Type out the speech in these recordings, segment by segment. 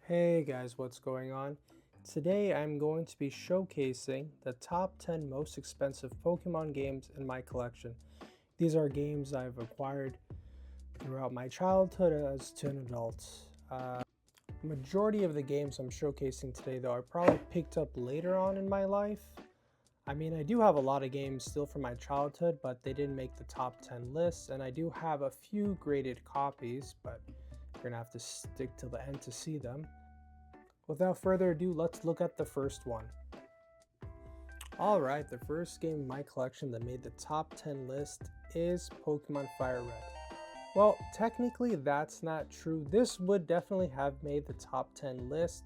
Hey guys, what's going on? Today I'm going to be showcasing the top 10 most expensive Pokemon games in my collection. These are games I've acquired throughout my childhood as to an adult. Majority of the games I'm showcasing today though I probably picked up later on in my life. I mean, I do have a lot of games still from my childhood, but they didn't make the top 10 list, and I do have a few graded copies, but you're gonna have to stick till the end to see them. Without further ado, let's look at the first one. Alright, the first game in my collection that made the top 10 list is Pokemon Fire Red. Well, technically that's not true. This would definitely have made the top 10 list,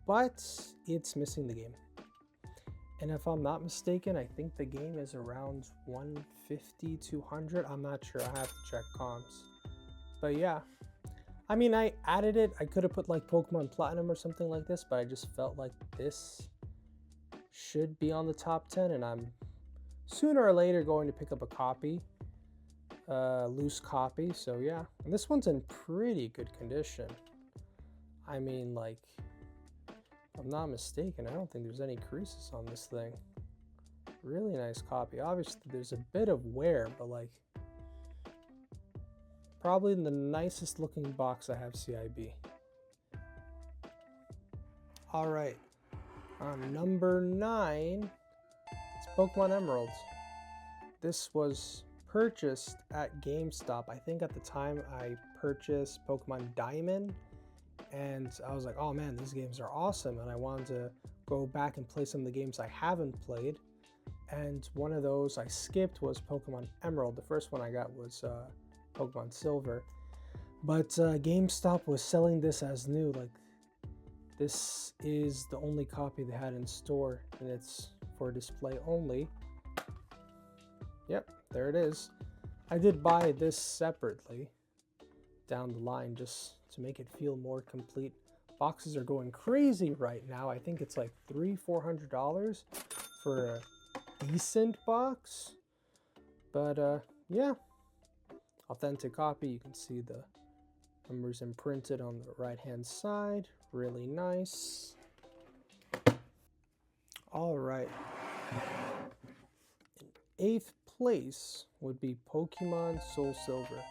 but it's missing the game. And if I'm not mistaken, I think the game is around 150, 200. I'm not sure, I have to check comps. But yeah. I mean, I added it. I could have put like Pokemon Platinum or something like this, but I just felt like this should be on the top 10, and I'm sooner or later going to pick up a copy, loose copy. So yeah, and this one's in pretty good condition. I mean, like, if I'm not mistaken, I don't think there's any creases on this thing. Really nice copy. Obviously, there's a bit of wear, but like, probably the nicest looking box I have CIB. Alright, on number 9, it's Pokemon Emerald. This was purchased at GameStop. I think at the time I purchased Pokemon Diamond, and I was like, oh man, these games are awesome, and I wanted to go back and play some of the games I haven't played. And one of those I skipped was Pokemon Emerald. The first one I got was Pokemon Silver, but GameStop was selling this as new. Like, this is the only copy they had in store, and it's for display only. Yep, there it is. I did buy this separately down the line just to make it feel more complete. Boxes are going crazy right now. I think it's like $300-400 for a decent box, but yeah. Authentic copy. You can see the numbers imprinted on the right hand side. Really nice. All right. In 8th place would be Pokemon Soul Silver.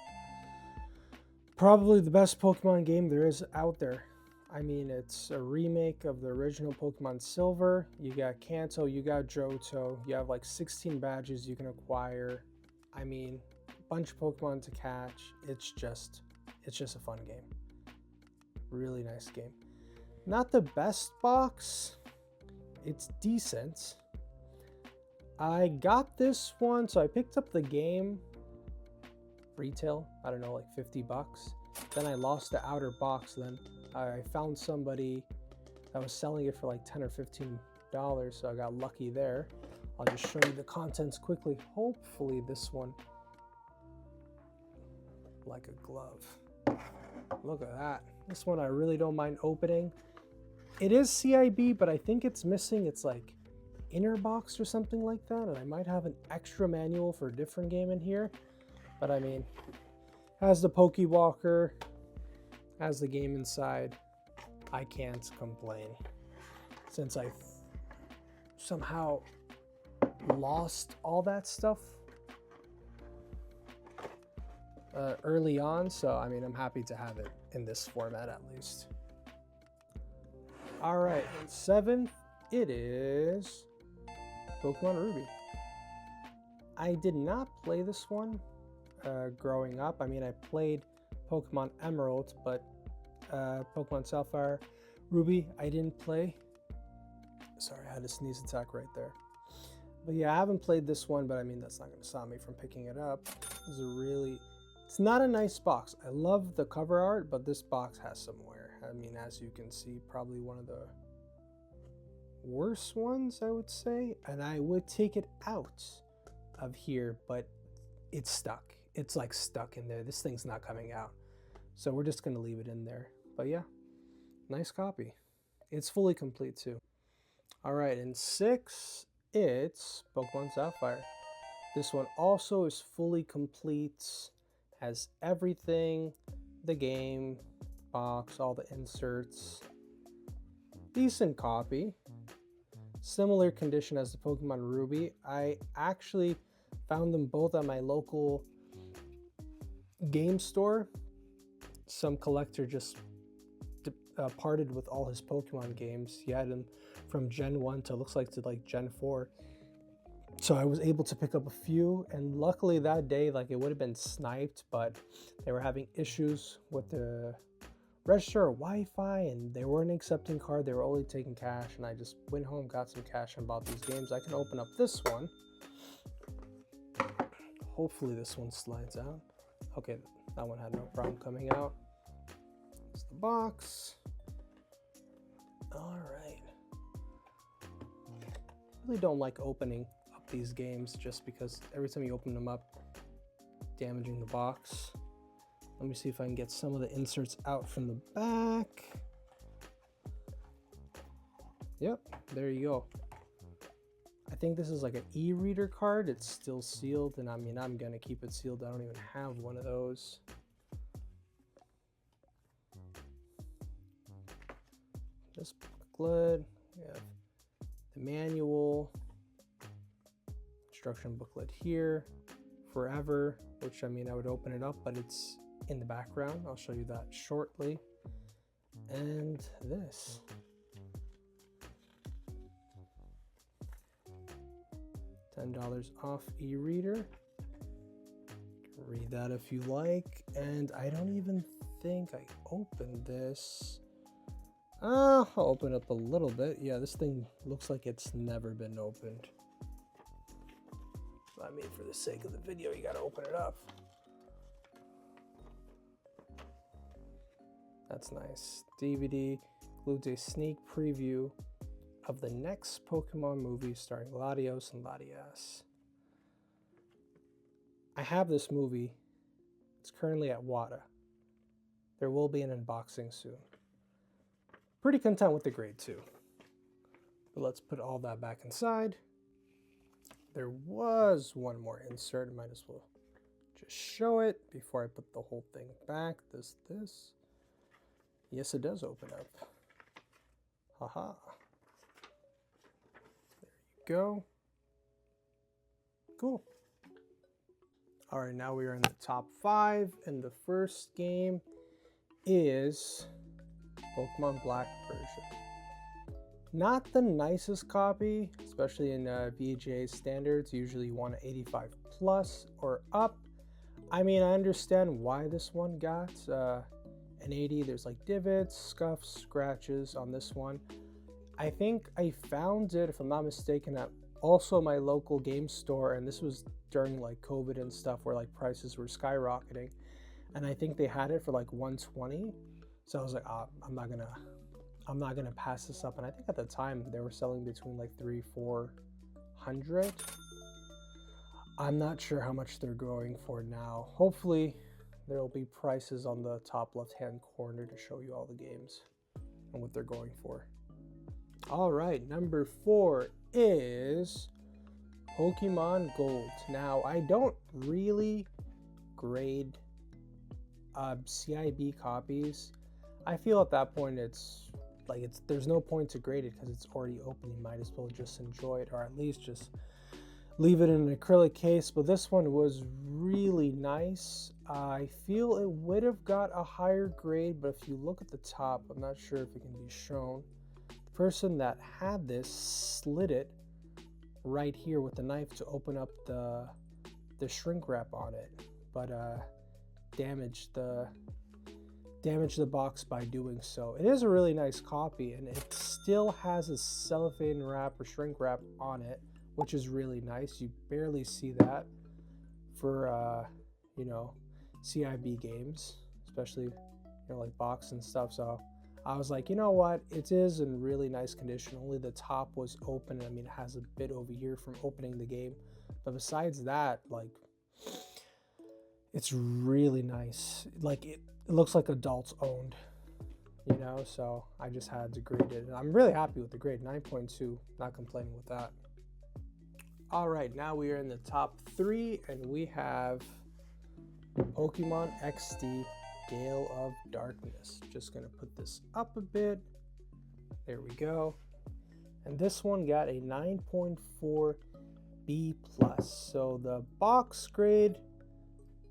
Probably the best Pokemon game there is out there. I mean, it's a remake of the original Pokemon Silver. You got Kanto, you got Johto, you have like 16 badges you can acquire. I mean, bunch of Pokemon to catch. It's just a fun game. Really nice game. Not the best box. It's decent. I got this one, so I picked up the game retail, I don't know, like $50. Then I lost the outer box. Then I found somebody that was selling it for like $10 or $15, so I got lucky there. I'll just show you the contents quickly. Hopefully this one like a glove. Look at that. This one I really don't mind opening. It is CIB, but I think it's missing its like inner box or something like that, and I might have an extra manual for a different game in here. But I mean, has the Pokewalker, has the game inside. I can't complain, since I somehow lost all that stuff early on, so I mean, I'm happy to have it in this format at least. All right, 7th, it is Pokemon Ruby. I did not play this one growing up. I mean, I played Pokemon Emerald, but Pokemon Sapphire, Ruby, I didn't play. Sorry, I had a sneeze attack right there. But yeah, I haven't played this one, but I mean, that's not going to stop me from picking it up. It's not a nice box. I love the cover art, but this box has some wear. I mean, as you can see, probably one of the worst ones, I would say. And I would take it out of here, but it's stuck. It's like stuck in there. This thing's not coming out. So we're just going to leave it in there. But yeah, nice copy. It's fully complete too. All right, in 6, it's Pokemon Sapphire. This one also is fully complete. Has everything, the game, box, all the inserts. Decent copy. Similar condition as the Pokemon Ruby. I actually found them both at my local game store. Some collector just parted with all his Pokemon games. He had them from Gen 1 to looks like to like Gen 4. So I was able to pick up a few, and luckily that day, like, it would have been sniped, but they were having issues with the register or Wi-Fi, and they weren't accepting card. They were only taking cash, and I just went home, got some cash, and bought these games. I can open up this one. Hopefully this one slides out. Okay, that one had no problem coming out. It's the box. All right. Really don't like opening up these games just because every time you open them up, damaging the box. Let me see if I can get some of the inserts out from the back. Yep, there you go. I think this is like an e-reader card. It's still sealed, and I mean, I'm gonna keep it sealed. I don't even have one of those. This booklet, we have the manual, instruction booklet here, forever, which I mean, I would open it up, but it's in the background. I'll show you that shortly. And this. $10 off e-reader. Read that if you like. And I don't even think I opened this. I'll open up a little bit. Yeah, this thing looks like it's never been opened. I mean, for the sake of the video, you gotta open it up. That's nice. DVD includes a sneak preview of the next Pokemon movie starring Latios and Latias. I have this movie. It's currently at WATA. There will be an unboxing soon. Pretty content with the grade 2. But let's put all that back inside. There was one more insert. I might as well just show it before I put the whole thing back. This. Yes, it does open up. Haha. There you go. Cool. All right, now we are in the top 5, and the first game is Pokemon Black version. Not the nicest copy, especially in VGA standards. Usually you want an 85 plus or up. I mean, I understand why this one got an 80. There's like divots, scuffs, scratches on this one. I think I found it, if I'm not mistaken, at also my local game store, and this was during like COVID and stuff where like prices were skyrocketing, and I think they had it for like 120. So I was like, I'm not gonna pass this up. And I think at the time they were selling between like $300-400. I'm not sure how much they're going for now. Hopefully there will be prices on the top left hand corner to show you all the games and what they're going for. All right, number 4 is Pokemon Gold. Now, I don't really grade CIB copies. I feel at that point there's no point to grade it because it's already open. You might as well just enjoy it, or at least just leave it in an acrylic case. But this one was really nice. I feel it would have got a higher grade, but if you look at the top, I'm not sure if it can be shown. The person that had this slid it right here with the knife to open up the shrink wrap on it, but damaged the box by doing so. It is a really nice copy, and it still has a cellophane wrap or shrink wrap on it, which is really nice. You barely see that for CIB games, especially like box and stuff. So I was like, you know what, it is in really nice condition. Only the top was open. I mean, it has a bit over here from opening the game, but besides that, like, it's really nice. Like, it looks like adults owned, so I just had to grade it, and I'm really happy with the grade. 9.2, not complaining with that. All right, now we are in the top 3, and we have Pokemon XD Gale of Darkness. Just gonna put this up a bit. There we go. And this one got a 9.4 B+. So the box grade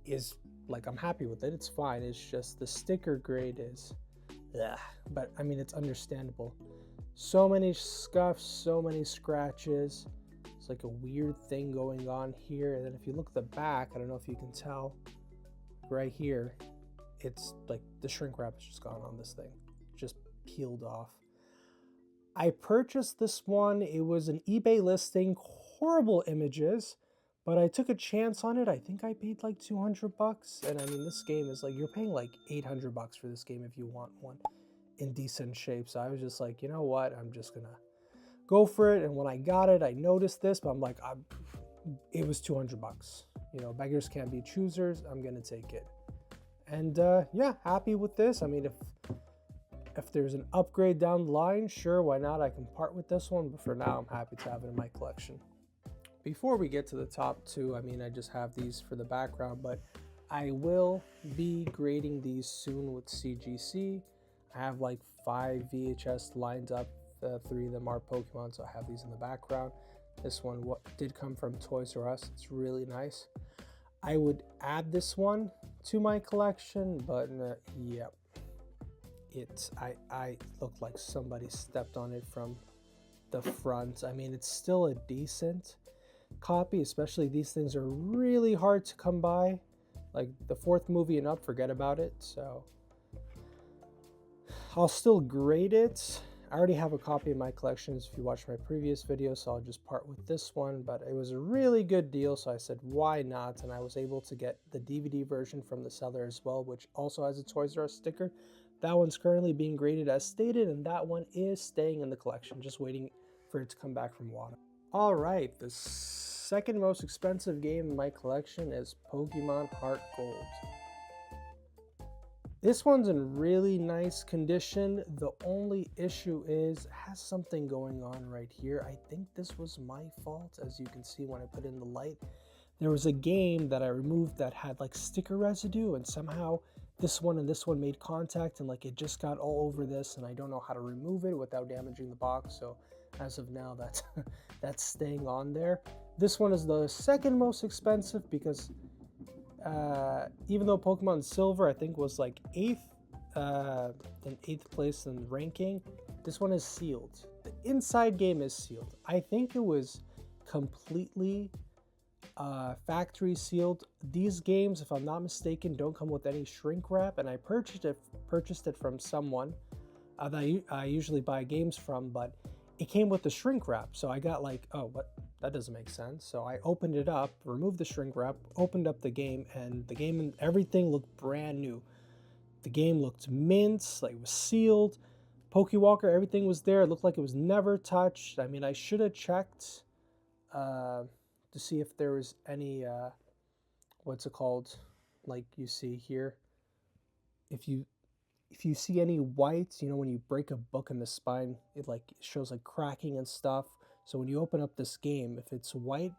is, like, I'm happy with it. It's fine. It's just the sticker grade is, but I mean, it's understandable. So many scuffs, so many scratches. It's like a weird thing going on here. And then if you look at the back, I don't know if you can tell, right here, it's like the shrink wrap has just gone on this thing. Just peeled off. I purchased this one. It was an eBay listing, horrible images, but I took a chance on it. I think I paid like 200 bucks. And I mean, this game is like, you're paying like 800 bucks for this game if you want one in decent shape. So I was just like, you know what? I'm just gonna go for it. And when I got it, I noticed this, but I'm like, it was 200 bucks. You know, beggars can't be choosers. I'm gonna take it. And yeah, happy with this. I mean, if there's an upgrade down the line, sure, why not? I can part with this one, but for now, I'm happy to have it in my collection. Before we get to the top two, I mean, I just have these for the background, but I will be grading these soon with CGC. I have like 5 VHS lined up. 3 of them are Pokemon, so I have these in the background. This one did come from Toys R Us. It's really nice. I would add this one to my collection, but yeah. I looked like somebody stepped on it from the front. I mean, it's still a decent copy, especially these things are really hard to come by. Like the 4th movie and up, forget about it. So I'll still grade it. I already have a copy in my collections if you watched my previous video, so I'll just part with this one. But it was a really good deal, so I said, why not? And I was able to get the DVD version from the seller as well, which also has a Toys R Us sticker. That one's currently being graded as stated, and that one is staying in the collection, just waiting for it to come back from water. All right, the second most expensive game in my collection is Pokemon HeartGold. This one's in really nice condition. The only issue is it has something going on right here. I think this was my fault. As you can see when I put in the light, there was a game that I removed that had like sticker residue, and somehow this one and this one made contact, and like it just got all over this, and I don't know how to remove it without damaging the box. So as of now, that's staying on there. This one is the second most expensive because even though Pokemon Silver I think was like 8th in 8th place in ranking, this one is sealed. The inside game is sealed. I think it was completely factory sealed. These games, if I'm not mistaken, don't come with any shrink wrap, and I purchased it from someone that I usually buy games from, but it came with the shrink wrap. So I got like, oh, what? That doesn't make sense. So I opened it up, removed the shrink wrap, opened up the game, and the game and everything looked brand new. The game looked mint, like it was sealed. Pokewalker, everything was there. It looked like it was never touched. I mean, I should have checked to see if there was any what's it called, like you see here, if you see any whites, you know, when you break a book in the spine, it like shows like cracking and stuff. So when you open up this game, if it's white,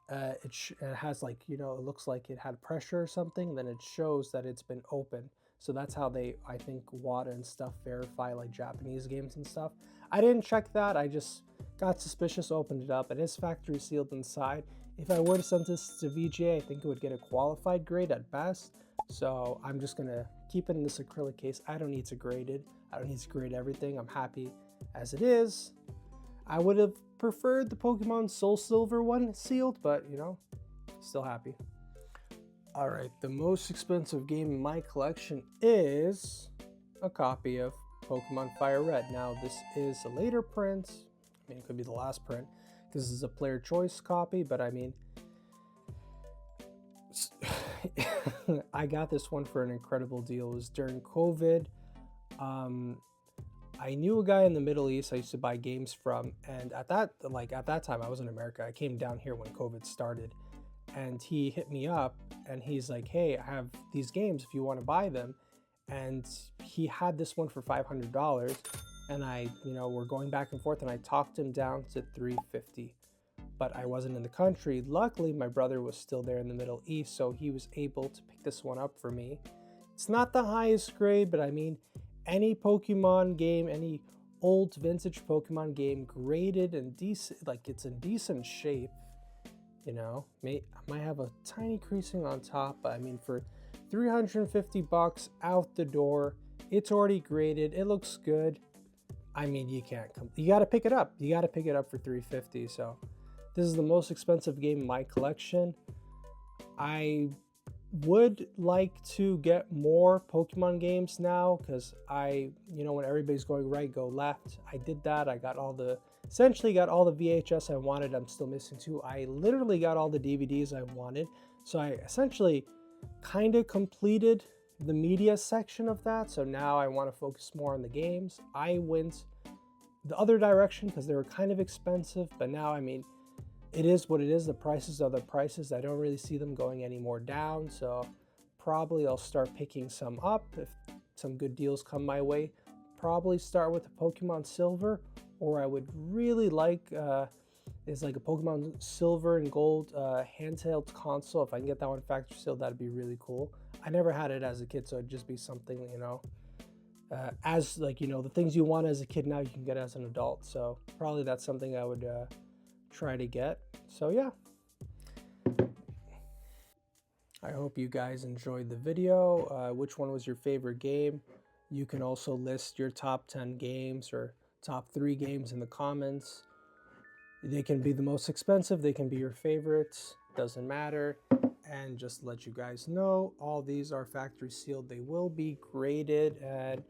it has like, you know, it looks like it had pressure or something, then it shows that it's been open. So that's how they, I think, WADA and stuff verify like Japanese games and stuff. I didn't check that. I just got suspicious, opened it up. It is factory sealed inside. If I were to send this to VGA, I think it would get a qualified grade at best. So I'm just gonna keep it in this acrylic case. I don't need to grade it. I don't need to grade everything. I'm happy as it is. I would have preferred the Pokemon Soul Silver one sealed, but you know, still happy. All right, the most expensive game in my collection is a copy of Pokemon Fire Red. Now, this is a later print. I mean, it could be the last print. This is a player choice copy, but I mean, I got this one for an incredible deal. It was during COVID. I knew a guy in the Middle East I used to buy games from, and at that time I was in America. I came down here when COVID started, and he hit me up and he's like, hey, I have these games if you want to buy them. And he had this one for $500, and I, you know, we're going back and forth, and I talked him down to $350, but I wasn't in the country. Luckily, my brother was still there in the Middle East, so he was able to pick this one up for me. It's not the highest grade, but I mean, any Pokemon game, any old vintage Pokemon game graded and decent, like it's in decent shape, you know. I might have a tiny creasing on top, but I mean, for 350 bucks out the door, it's already graded, it looks good. I mean, you gotta pick it up. You gotta pick it up for 350. So this is the most expensive game in my collection. I would like to get more Pokemon games now, because when everybody's going right, go left, I did that. I got essentially got all the VHS I wanted. I'm still missing 2. I literally got all the DVDs I wanted. So I essentially kind of completed the media section of that. So now I want to focus more on the games. I went the other direction because they were kind of expensive, but now, I mean, it is what it is. The prices are the prices. I don't really see them going any more down. So probably I'll start picking some up if some good deals come my way. Probably start with the Pokemon Silver, or I would really like is like a Pokemon Silver and Gold handheld console. If I can get that one factory sealed, that'd be really cool. I never had it as a kid, so it'd just be something, as the things you want as a kid now you can get as an adult. So probably that's something I would try to get. So yeah, I hope you guys enjoyed the video. Which one was your favorite game? You can also list your top 10 games or top 3 games in the comments. They can be the most expensive, they can be your favorites, doesn't matter. And just let you guys know, all these are factory sealed. They will be graded, and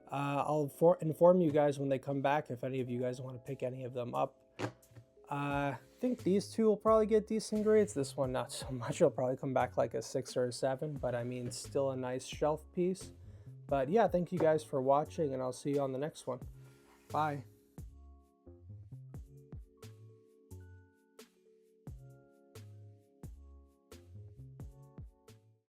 I'll inform you guys when they come back if any of you guys want to pick any of them up. I think these 2 will probably get decent grades. This one, not so much. It'll probably come back like a 6 or a 7, but I mean, still a nice shelf piece. But yeah, thank you guys for watching, and I'll see you on the next one. Bye.